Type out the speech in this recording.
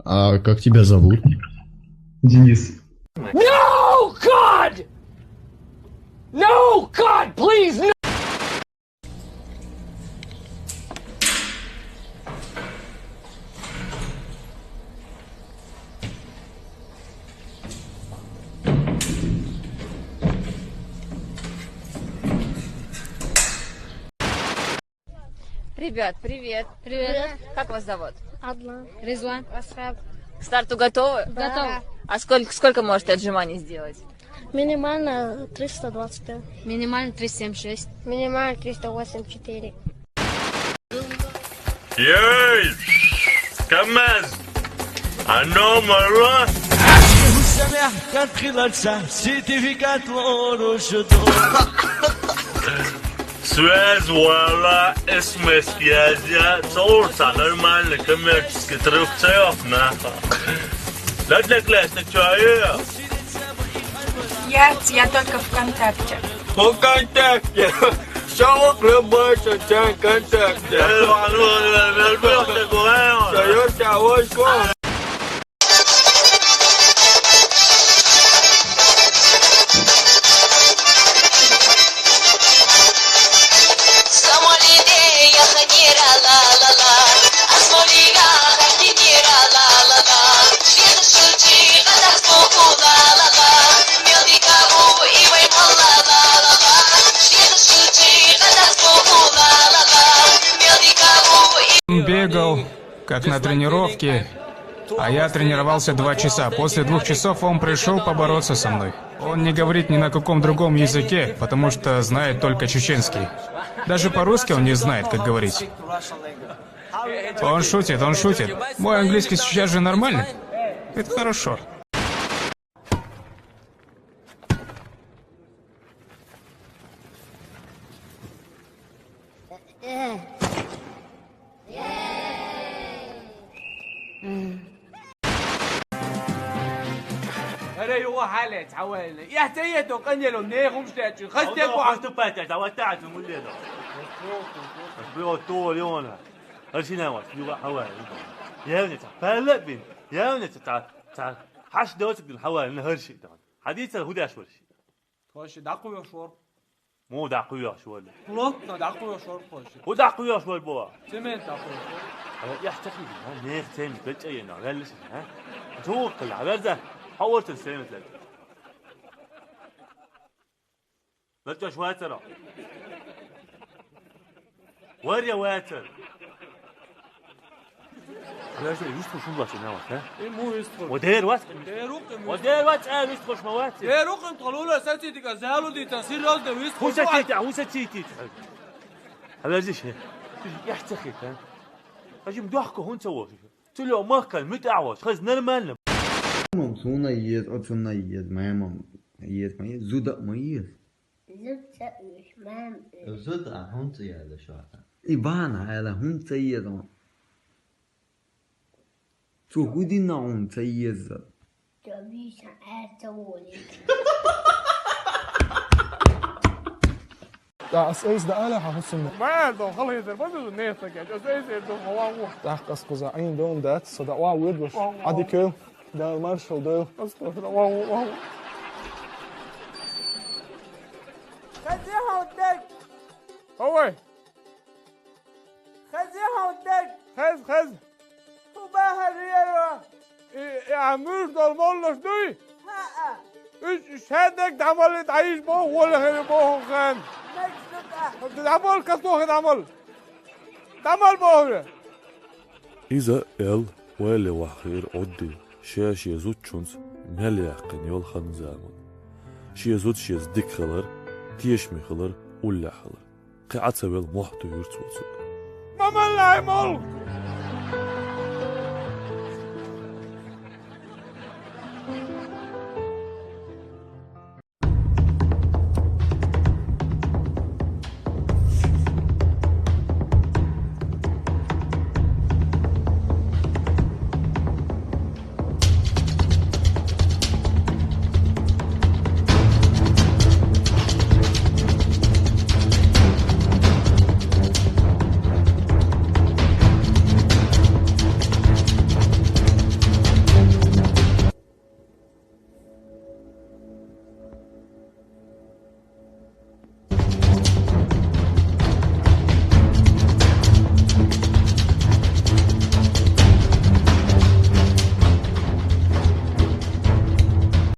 А как тебя зовут? Денис. No, God! No, God, please, no! Ребят, привет. Привет. Как вас зовут? Одна. Резуан. Асхаб. К старту готовы? Да. Готов. А сколько можете отжиманий сделать? Минимально 325. Минимально 376. Минимально 384. Yey! Kamaz! Ano marwa! Связь вала смс связя солнца нормально коммерческий трехцеев нахуй. Да для классных чая. Я только ВКонтакте. ВКонтакте. Все рабочий день ВКонтакте. Бегал, как на тренировке, а я тренировался 2 часа. После 2 часов он пришел побороться со мной. Он не говорит ни на каком другом языке, потому что знает только чеченский. Даже по-русски он не знает, как говорить. Он шутит, он шутит. Мой английский сейчас же нормальный. Это хорошо. أري هو حالة حوالي يحتاج تقنيلو نيخم شتاتشو خستيكو Quanto pete, estava tarde, mulher. Eu tô olhando. أرسينا واش يوا حوالي. يا ابني فهلا بين. يا ابني تعال حش دوتك الحوالي نهرشي ده. حديث الهدى شو شيء. خوش دعقوا شور مو دعقوا شو ولا. لطنا دعقوا شور خوش ودعقوا شو البوا. سمعت دعقوا شور يحتفل نيخ تاني بتجي انا غلس ها. توق العبازة حولت السنة ثلاثة. لا تجوش واتر. وريا واتر. لا شيء يشوف شو بس ناوي ها. إيه مو يستخل ودير وات. ديروقم ودير وات يشوف موات. ديروقم قالوا له أساسي تكذبوا دي تصير راس ده ويستخل هو ستيتي. هذا زيش يحتخي ها. أجيب ضحكه هون سووا. تلو ما كان متعوض خز نرمال. Sonra yiyez, otunla yiyez, mayamam yiyez, zuda mı yiyez? Zuda hunta yiyez şu an. İbana hala hunta yiyez ama. Çok udina hunta yiyez. أساس دقالة هحس إنه ما ده خلاص ده بس الناس كده أساسي ده هو تحقق قزعين دون دات صدقوا عود وش عادي كيو ده المارشال ده أستغفر الله خزيها ودك هو خزيها ودك خز وباها ريالة يا عمير ده المولش دي إيش هادك ده عمال تعيش بوه ولا غير بوه خان ده عمال كسوه ده عمال بوه إذا ال ولا وحير عدي شاش يزود شونس مالي عقن يول خنزامون شي يزود شي يزدك خلر تيش مخلر ولا خلر قاعد سويل محتو يرتوتو ماما لا يمول